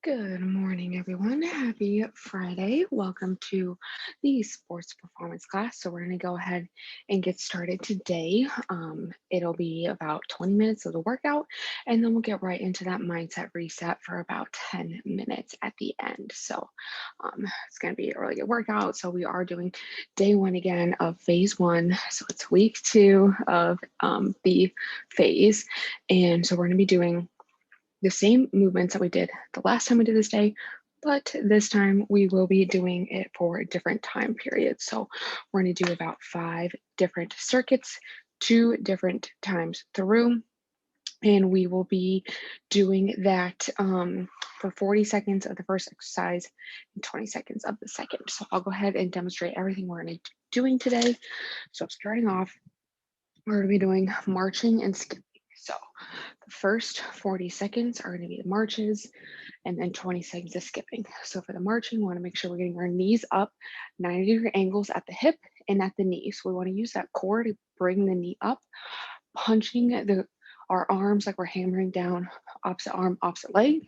Good morning, everyone. Happy Friday. Welcome to the sports performance class. So, we're going to go ahead and get started today. It'll be about 20 minutes of the workout, and then we'll get right into that mindset reset for about 10 minutes at the end. It's going to be a really good workout. So, we are doing day one again of phase one. So, it's week two of the phase. And so, we're going to be doing the same movements that we did the last time we did this day, but this time we will be doing it for different time periods. So we're going to do about 5 different circuits, 2 different times through, and we will be doing that for 40 seconds of the first exercise and 20 seconds of the second. So I'll go ahead and demonstrate everything we're going to be doing today. So starting off, we're going to be doing marching and skipping. So the first 40 seconds are going to be the marches and then 20 seconds of skipping. So for the marching, we want to make sure we're getting our knees up, 90-degree angles at the hip and at the knee. So we want to use that core to bring the knee up, punching our arms like we're hammering down opposite arm, opposite leg.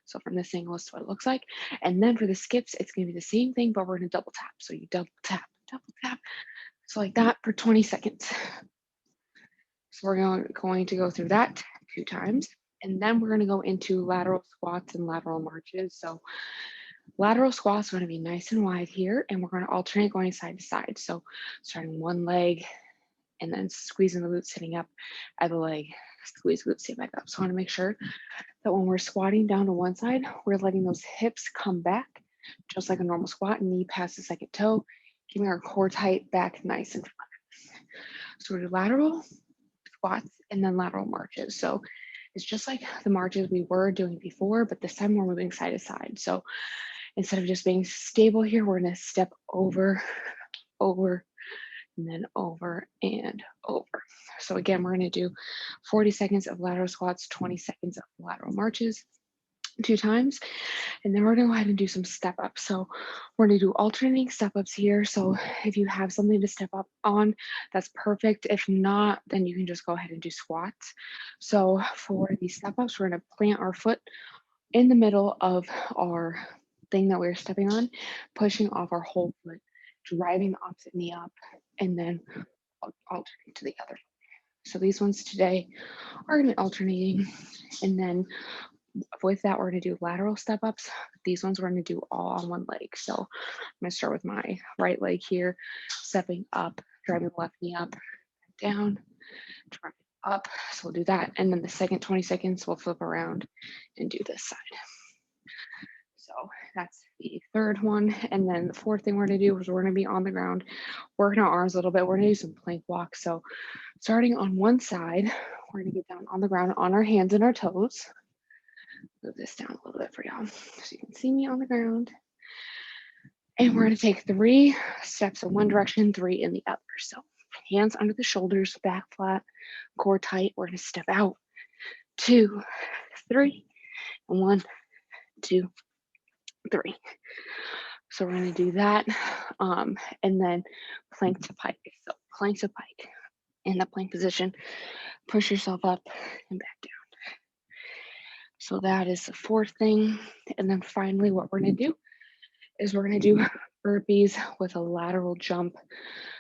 So from this angle, this is what it looks like. And then for the skips, it's going to be the same thing, but we're going to double tap. So you double tap, double tap. So like that for 20 seconds. So we're going to go through that 2 times. And then we're going to go into lateral squats and lateral marches. So lateral squats are going to be nice and wide here, and we're going to alternate going side to side. So starting one leg and then squeezing the glutes, sitting up at the leg, squeeze glutes, sit back up. So I want to make sure that when we're squatting down to one side, we're letting those hips come back just like a normal squat, knee past the second toe, keeping our core tight, back nice and flat. So we do lateral squats and then lateral marches. So it's just like the marches we were doing before, but this time we're moving side to side. So instead of just being stable here, we're going to step over, over, and then over and over. So again, we're going to do 40 seconds of lateral squats, 20 seconds of lateral marches, 2 times, and then we're going to go ahead and do some step ups. So we're going to do alternating step ups here. So if you have something to step up on, that's perfect. If not, then you can just go ahead and do squats. So for these step ups, we're going to plant our foot in the middle of our thing that we're stepping on, pushing off our whole foot, driving the opposite knee up, and then alternating to the other. So these ones today are going to be alternating, and then with that, we're going to do lateral step ups. These ones we're going to do all on one leg. So I'm going to start with my right leg here, stepping up, driving the left knee up, down, driving up. So we'll do that. And then the second 20 seconds, we'll flip around and do this side. So that's the third one. And then the fourth thing we're going to do is we're going to be on the ground, working our arms a little bit. We're going to do some plank walks. So starting on one side, we're going to get down on the ground on our hands and our toes. Move this down a little bit for y'all so you can see me on the ground. And we're going to take 3 steps in one direction, 3 in the other. So hands under the shoulders, back flat, core tight. We're going to step out, 2, 3, and 1, 2, 3. So we're going to do that. And then plank to pike. So plank to pike in the plank position, push yourself up and back down. So that is the fourth thing. And then finally, what we're going to do is we're going to do burpees with a lateral jump.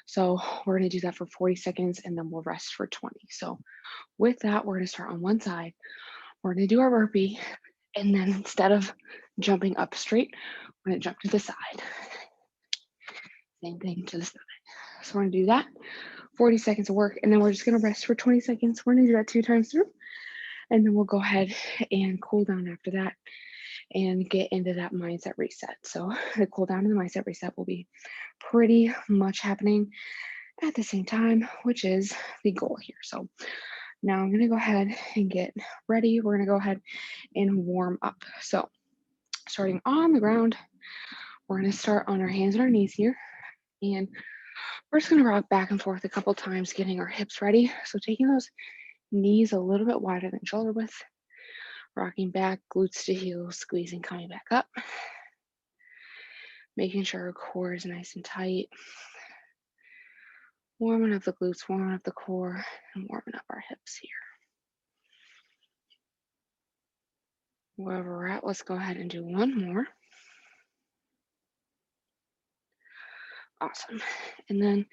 So we're going to do that for 40 seconds and then we'll rest for 20. So with that, we're going to start on one side. We're going to do our burpee. And then instead of jumping up straight, we're going to jump to the side. Same thing to the side. So we're going to do that, 40 seconds of work. And then we're just going to rest for 20 seconds. We're going to do that 2 times through. And then we'll go ahead and cool down after that and get into that mindset reset. So the cool down and the mindset reset will be pretty much happening at the same time, which is the goal here. So now I'm going to go ahead and get ready. We're going to go ahead and warm up. So starting on the ground, we're going to start on our hands and our knees here. And we're just going to rock back and forth a couple times, getting our hips ready. So taking those knees a little bit wider than shoulder width, rocking back, glutes to heels, squeezing, coming back up, making sure our core is nice and tight, warming up the glutes, warming up the core, and warming up our hips here. Wherever we're at, let's go ahead and do one more. Awesome. And then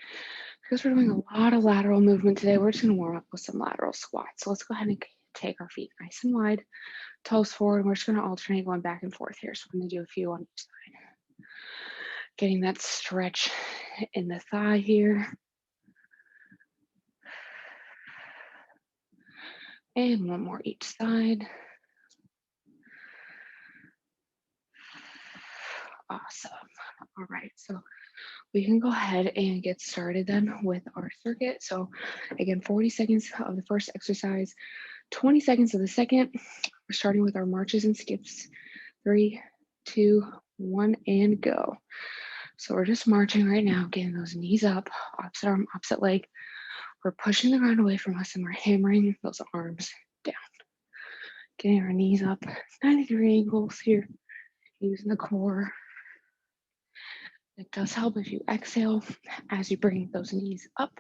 because we're doing a lot of lateral movement today, we're just going to warm up with some lateral squats. So let's go ahead and take our feet nice and wide, toes forward, and we're just going to alternate going back and forth here. So we're going to do a few on each side. Getting that stretch in the thigh here. And one more each side. Awesome. All right, so we can go ahead and get started then with our circuit. So again, 40 seconds of the first exercise, 20 seconds of the second. We're starting with our marches and skips. 3, 2, 1, and go. So we're just marching right now, getting those knees up, opposite arm, opposite leg. We're pushing the ground away from us and we're hammering those arms down. Getting our knees up, 90-degree angles here, using the core. It does help if you exhale as you bring those knees up.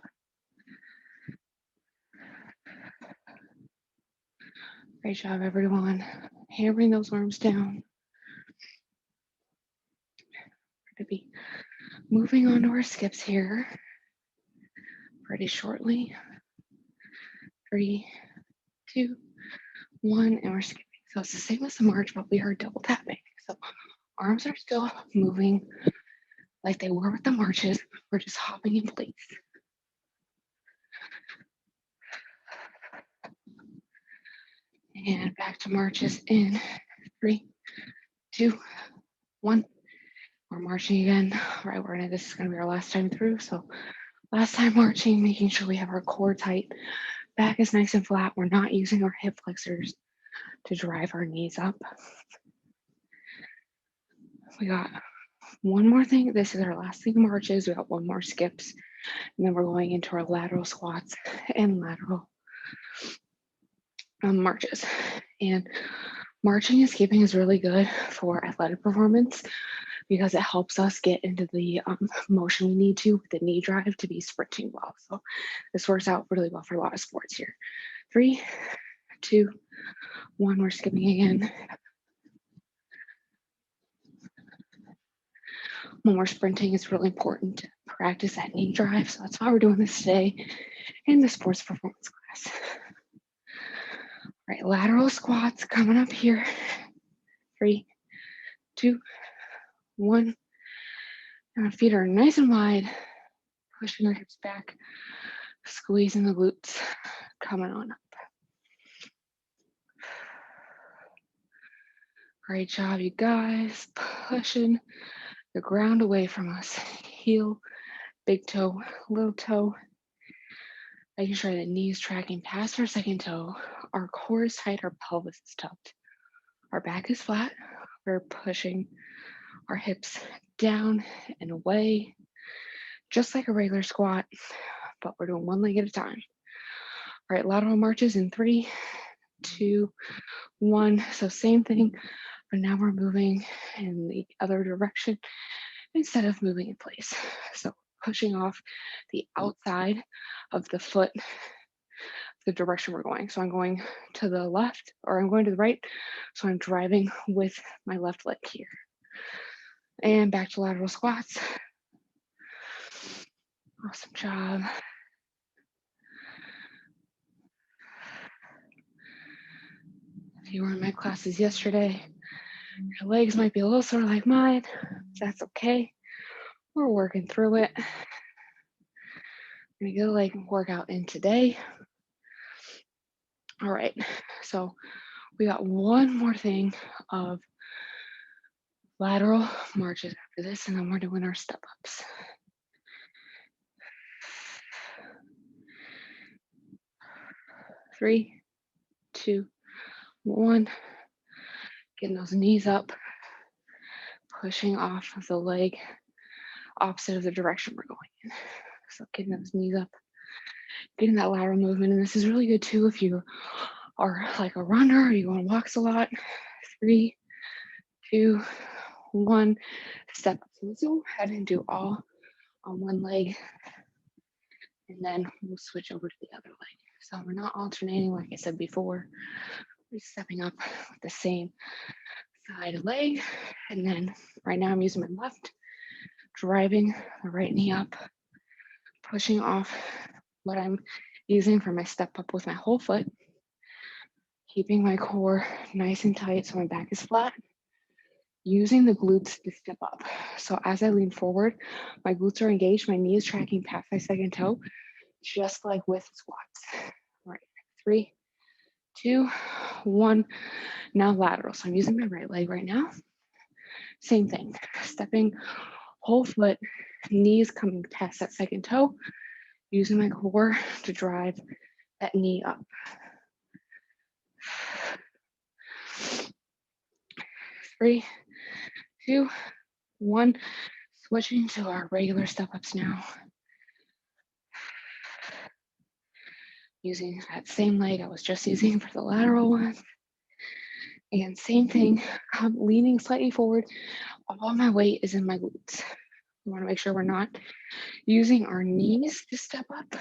Great job, everyone. Hammering those arms down. We're going to be moving on to our skips here pretty shortly. 3, 2, 1, and we're skipping. So it's the same as the march, but we are double tapping. So arms are still moving like they were with the marches. We're just hopping in place. And back to marches in 3, 2, 1. We're marching again. All right, this is gonna be our last time through. So last time marching, making sure we have our core tight. Back is nice and flat. We're not using our hip flexors to drive our knees up. We got one more thing. This is our last thing marches. We got one more skips. And then we're going into our lateral squats and lateral marches. And marching and skipping is really good for athletic performance because it helps us get into the motion we need to with the knee drive to be sprinting well. So this works out really well for a lot of sports here. 3, 2, 1, we're skipping again. When we're sprinting, it's really important to practice that knee drive. So that's why we're doing this today in the sports performance class. All right, lateral squats coming up here. 3, 2, 1. And our feet are nice and wide, pushing our hips back, squeezing the glutes, coming on up. Great job, you guys, pushing the ground away from us. Heel, big toe, little toe. Making sure the knees tracking past our second toe. Our core is tight, our pelvis is tucked. Our back is flat. We're pushing our hips down and away, just like a regular squat, but we're doing one leg at a time. All right, lateral marches in 3, 2, 1. So same thing, but now we're moving in the other direction instead of moving in place. So pushing off the outside of the foot, the direction we're going. So I'm going to the left or I'm going to the right. So I'm driving with my left leg here. And back to lateral squats. Awesome job. If you were in my classes yesterday, your legs might be a little sore like mine. That's okay. We're working through it. I'm gonna get a leg workout in today. All right, so we got one more thing of lateral marches after this, and then we're doing our step ups. Three, 2, 1. Getting those knees up, pushing off of the leg opposite of the direction we're going in. So getting those knees up, getting that lateral movement. And this is really good too if you are like a runner or you go on walks a lot. 3, 2, 1, step up. So let's go ahead and do all on one leg. And then we'll switch over to the other leg. So we're not alternating like I said before. Stepping up with the same side leg. And then right now I'm using my left, driving the right knee up, pushing off what I'm using for my step up with my whole foot, keeping my core nice and tight so my back is flat, using the glutes to step up. So as I lean forward, my glutes are engaged, my knee is tracking past my second toe, just like with squats. All right, 3, 2, 1. Now lateral. So I'm using my right leg right now. Same thing, stepping whole foot, knees coming past that second toe, using my core to drive that knee up. 3, 2, 1. Switching to our regular step ups now. Using that same leg I was just using for the lateral one. And same thing, I'm leaning slightly forward. All my weight is in my glutes. We want to make sure we're not using our knees to step up.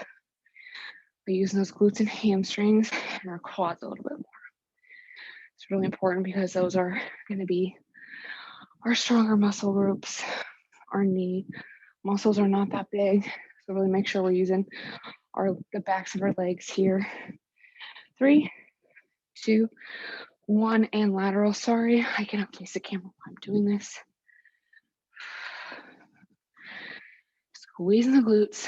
We're using those glutes and hamstrings and our quads a little bit more. It's really important because those are going to be our stronger muscle groups. Our knee muscles are not that big, so really make sure we're using the backs of our legs here. 3, 2, 1, and lateral. Sorry, I cannot place the camera while I'm doing this. Squeezing the glutes,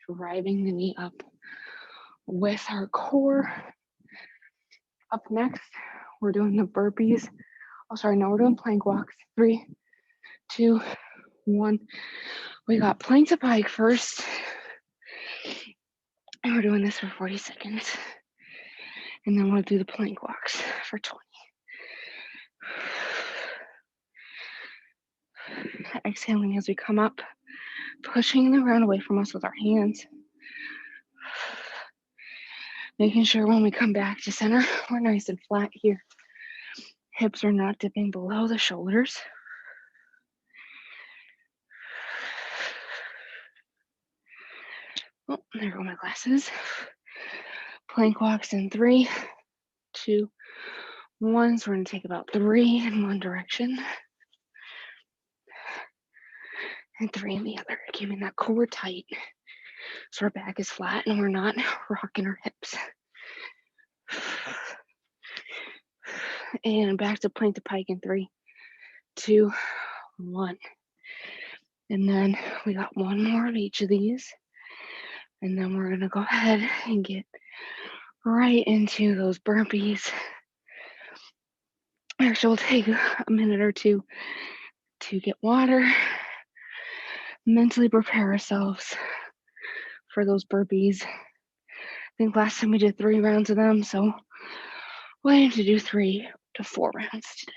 driving the knee up with our core. Up next, we're doing the burpees. Oh, sorry, no, we're doing plank walks. 3, 2, 1. We got plank to pike first. And we're doing this for 40 seconds. And then we'll do the plank walks for 20. Exhaling as we come up, pushing the ground away from us with our hands. Making sure when we come back to center, we're nice and flat here. Hips are not dipping below the shoulders. Oh, there go my glasses. Plank walks in 3, 2, 1. So we're going to take about 3 in one direction and 3 in the other, keeping that core tight so our back is flat and we're not rocking our hips. And back to plank to pike in 3, 2, 1. And then we got one more of each of these. And then we're going to go ahead and get right into those burpees. Actually, we'll take a minute or two to get water, mentally prepare ourselves for those burpees. I think last time we did 3 rounds of them, so we're going to do 3 to 4 rounds today.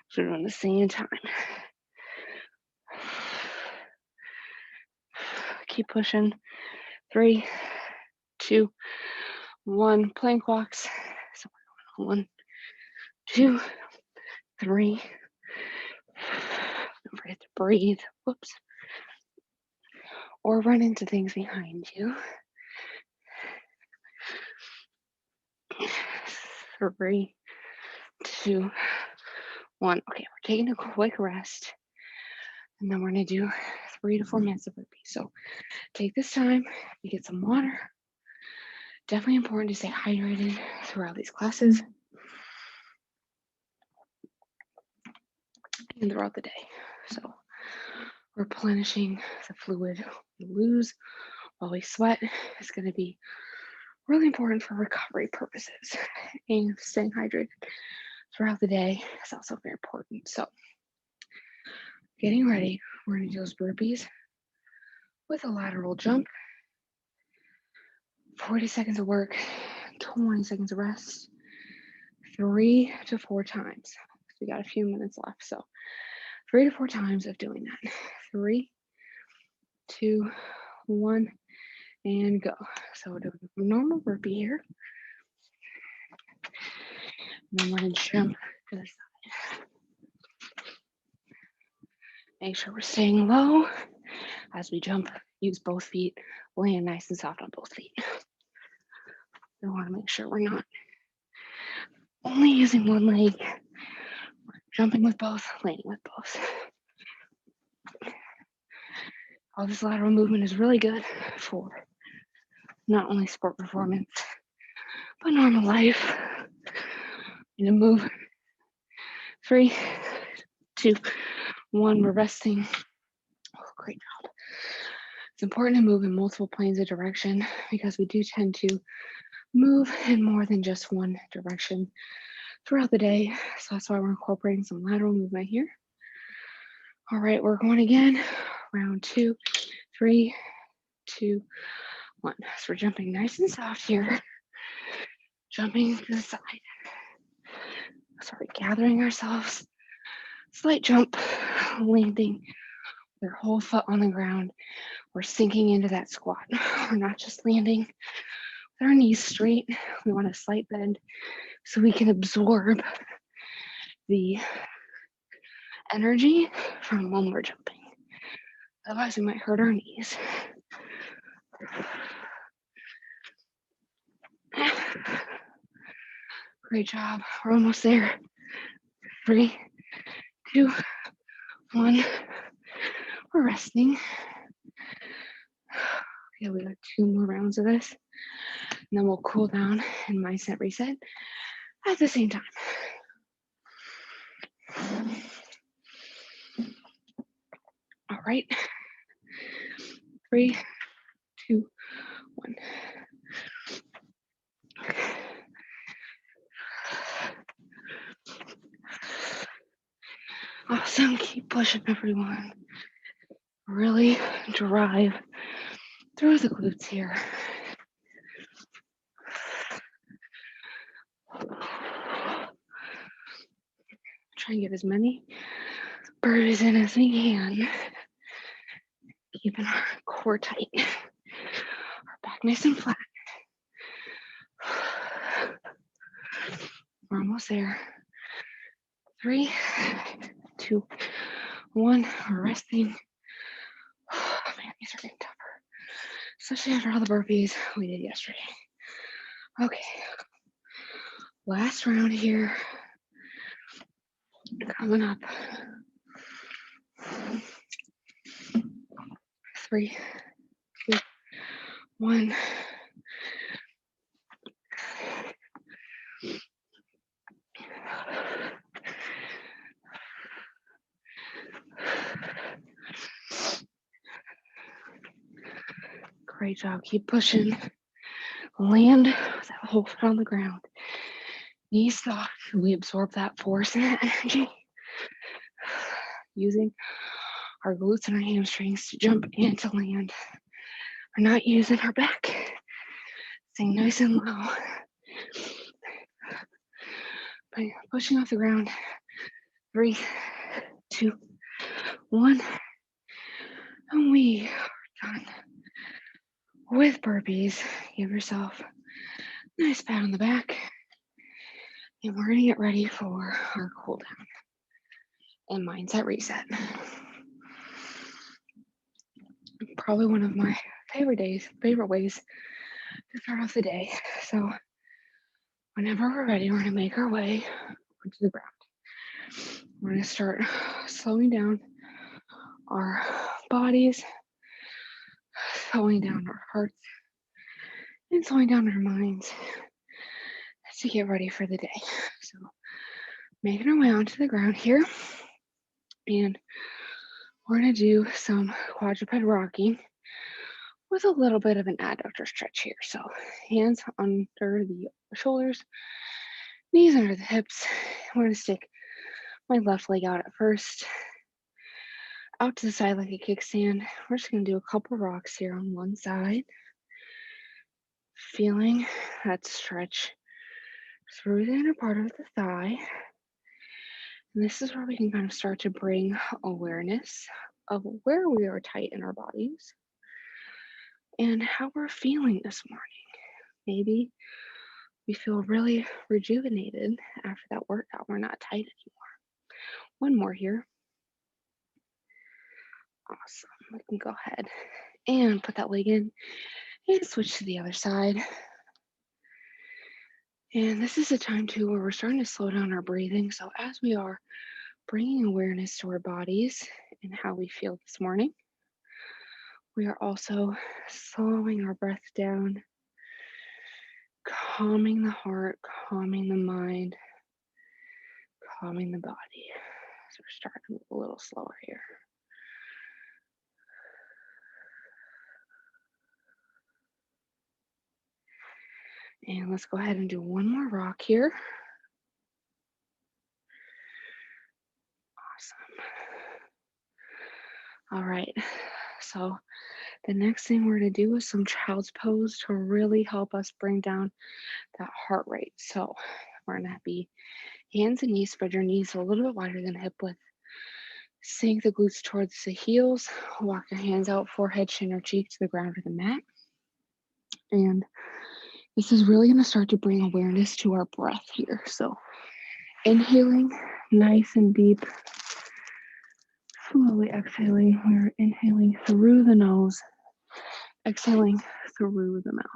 So we're doing the same time. Keep pushing. 3, 2, 1. Plank walks. So we're going 1, 2, 3. Don't forget to breathe. Whoops. Or run into things behind you. 3, 2, 1. Okay, we're taking a quick rest. And then we're going to do 3 to 4 minutes of burpees. So take this time to get some water. Definitely important to stay hydrated throughout these classes and throughout the day. So replenishing the fluid we lose while we sweat is going to be really important for recovery purposes. And staying hydrated throughout the day is also very important. So getting ready, we're going to do those burpees with a lateral jump. 40 seconds of work, 20 seconds of rest, 3 to 4 times. We got a few minutes left, so 3 to 4 times of doing that. 3, 2, 1, and go. So we're doing a normal burpee here. And then we're going to jump to the side. Make sure we're staying low as we jump. Use both feet, land nice and soft on both feet. We want to make sure we're not only using one leg, we're jumping with both, landing with both. All this lateral movement is really good for not only sport performance, but normal life. You know, move. 3, 2, 1, we're resting. Oh, great job. It's important to move in multiple planes of direction because we do tend to move in more than just one direction throughout the day. So that's why we're incorporating some lateral movement here. All right, we're going again. Round 2, 3, 2, 1. So we're jumping nice and soft here. Jumping to the side. Sorry, gathering ourselves. Slight jump, landing your whole foot on the ground. We're sinking into that squat. We're not just landing with our knees straight. We want a slight bend so we can absorb the energy from when we're jumping. Otherwise, we might hurt our knees. Great job. We're almost there. 3, 2, 1. We're resting. Okay, we got 2 more rounds of this. And then we'll cool down and mindset reset at the same time. All right. 3, 2, 1. Awesome. Keep pushing, everyone. Really drive through the glutes here. Try and get as many burpees in as we can. Keeping our core tight. Our back nice and flat. We're almost there. 3, 2, 1. We're resting. Oh, man, these are getting tougher. Especially after all the burpees we did yesterday. Okay. Last round here. Coming up. 3, 2, 1. Great job. Keep pushing. Land with that whole foot on the ground. Knees soft. We absorb that force and that energy. Using our glutes and our hamstrings to jump and to land. We're not using our back. Staying nice and low. By pushing off the ground. 3, 2, 1. And we are done with burpees. Give yourself a nice pat on the back. And we're going to get ready for our cool down and mindset reset. Probably one of my favorite ways to start off the day. So whenever we're ready, we're going to make our way onto the ground. We're going to start slowing down our bodies, slowing down our hearts, and slowing down our minds to get ready for the day. So making our way onto the ground here, and we're going to do some quadruped rocking with a little bit of an adductor stretch here. So hands under the shoulders, knees under the hips. We're going to stick my left leg out at first, out to the side like a kickstand. We're just going to do a couple rocks here on one side, feeling that stretch through the inner part of the thigh. And this is where we can kind of start to bring awareness of where we are tight in our bodies and how we're feeling this morning. Maybe we feel really rejuvenated after that workout. We're not tight anymore. One more here. Awesome. We can go ahead and put that leg in and switch to the other side. And this is a time too where we're starting to slow down our breathing. So as we are bringing awareness to our bodies and how we feel this morning, we are also slowing our breath down, calming the heart, calming the mind, calming the body. So we're starting to move a little slower here. And let's go ahead and do one more rock here. Awesome. All right. So the next thing we're going to do is some child's pose to really help us bring down that heart rate. So we're going to be hands and knees, spread your knees a little bit wider than hip width. Sink the glutes towards the heels. Walk your hands out, forehead, chin, or cheek to the ground or the mat. And this is really going to start to bring awareness to our breath here. So inhaling nice and deep. Slowly exhaling. We're inhaling through the nose, exhaling through the mouth.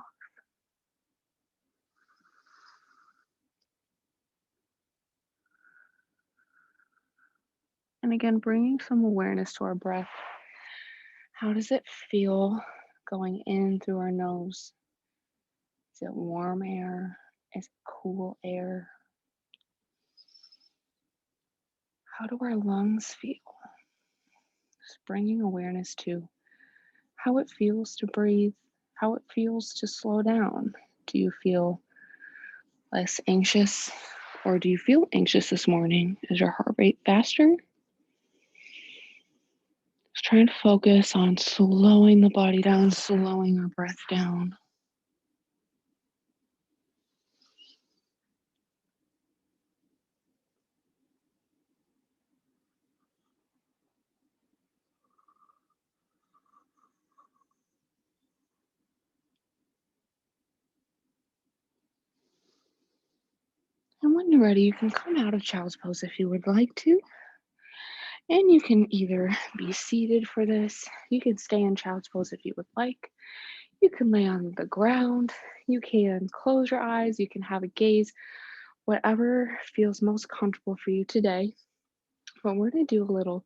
And again, bringing some awareness to our breath. How does it feel going in through our nose? Is it warm air? Is it cool air? How do our lungs feel? Just bringing awareness to how it feels to breathe, how it feels to slow down. Do you feel less anxious, or do you feel anxious this morning? Is your heart rate faster? Just trying to focus on slowing the body down, slowing our breath down. And when you're ready, you can come out of child's pose if you would like to. And you can either be seated for this, you can stay in child's pose if you would like. You can lay on the ground, you can close your eyes, you can have a gaze, whatever feels most comfortable for you today. But we're going to do a little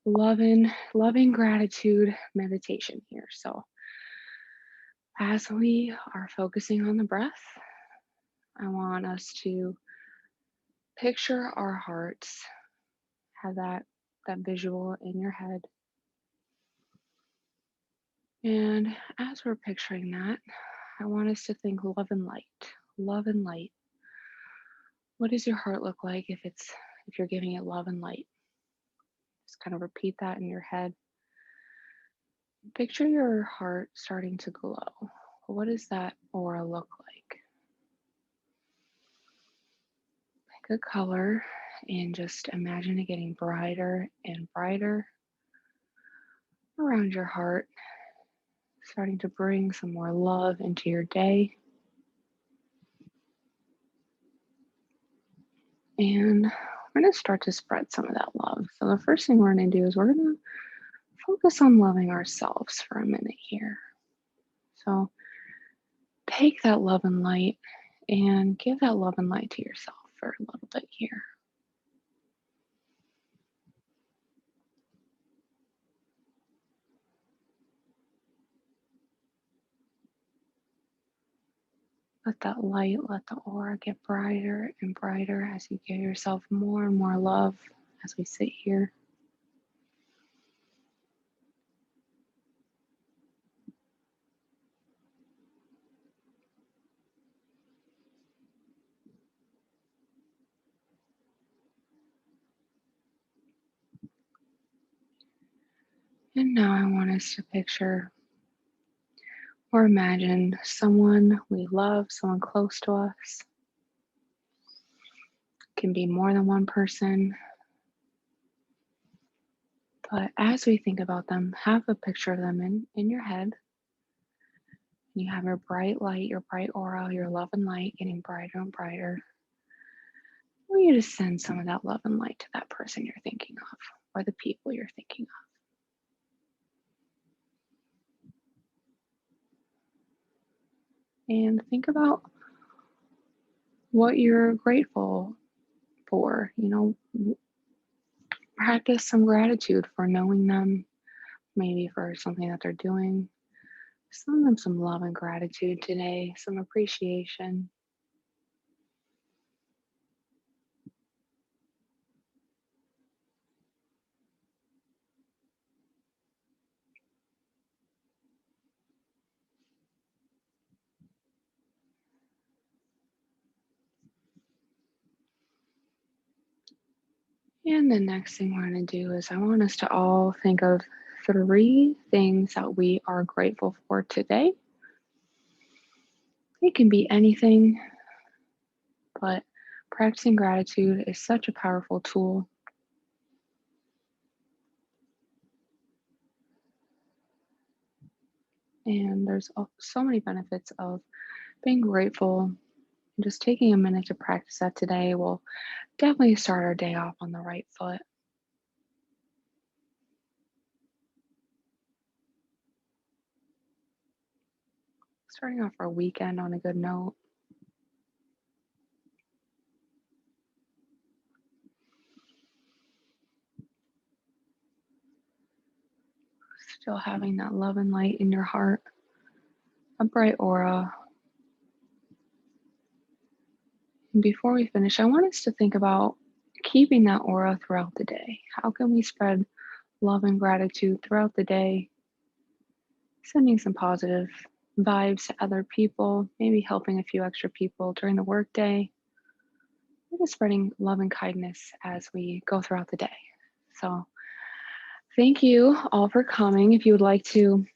loving gratitude meditation here. So as we are focusing on the breath, I want us to picture our hearts, have that visual in your head. And as we're picturing that, I want us to think love and light. Love and light. What does your heart look like if you're giving it love and light? Just kind of repeat that in your head. Picture your heart starting to glow. What does that aura look like? Pick a color and just imagine it getting brighter and brighter around your heart, starting to bring some more love into your day. And we're going to start to spread some of that love. So the first thing we're going to do is we're going to focus on loving ourselves for a minute here. So take that love and light and give that love and light to yourself for a little bit here. Let that light, let the aura get brighter and brighter as you give yourself more and more love as we sit here. And now I want us to picture or imagine someone we love, someone close to us. It can be more than one person. But as we think about them, have a picture of them in your head. You have your bright light, your bright aura, your love and light getting brighter and brighter. I want you to send some of that love and light to that person you're thinking of, or the people you're thinking of. And think about what you're grateful for. Practice some gratitude for knowing them, maybe for something that they're doing. Send them some love and gratitude today, some appreciation. And the next thing we're going to do is I want us to all think of 3 things that we are grateful for today. It can be anything, but practicing gratitude is such a powerful tool. And there's so many benefits of being grateful. Just taking a minute to practice that today will definitely start our day off on the right foot. Starting off our weekend on a good note. Still having that love and light in your heart, a bright aura. And before we finish, I want us to think about keeping that aura throughout the day. How can we spread love and gratitude throughout the day? Sending some positive vibes to other people, maybe helping a few extra people during the workday. Just spreading love and kindness as we go throughout the day. So thank you all for coming. If you would like to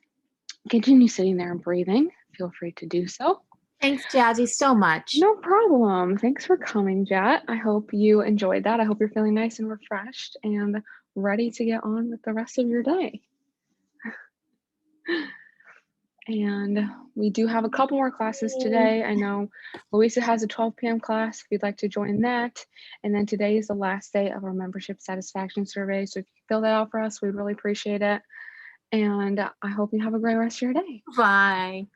continue sitting there and breathing, feel free to do so. Thanks, Jazzy, so much. No problem. Thanks for coming, Jet. I hope you enjoyed that. I hope you're feeling nice and refreshed and ready to get on with the rest of your day. And we do have a couple more classes today. I know Louisa has a 12 p.m. class if you'd like to join that. And then today is the last day of our membership satisfaction survey. So if you fill that out for us, we'd really appreciate it. And I hope you have a great rest of your day. Bye.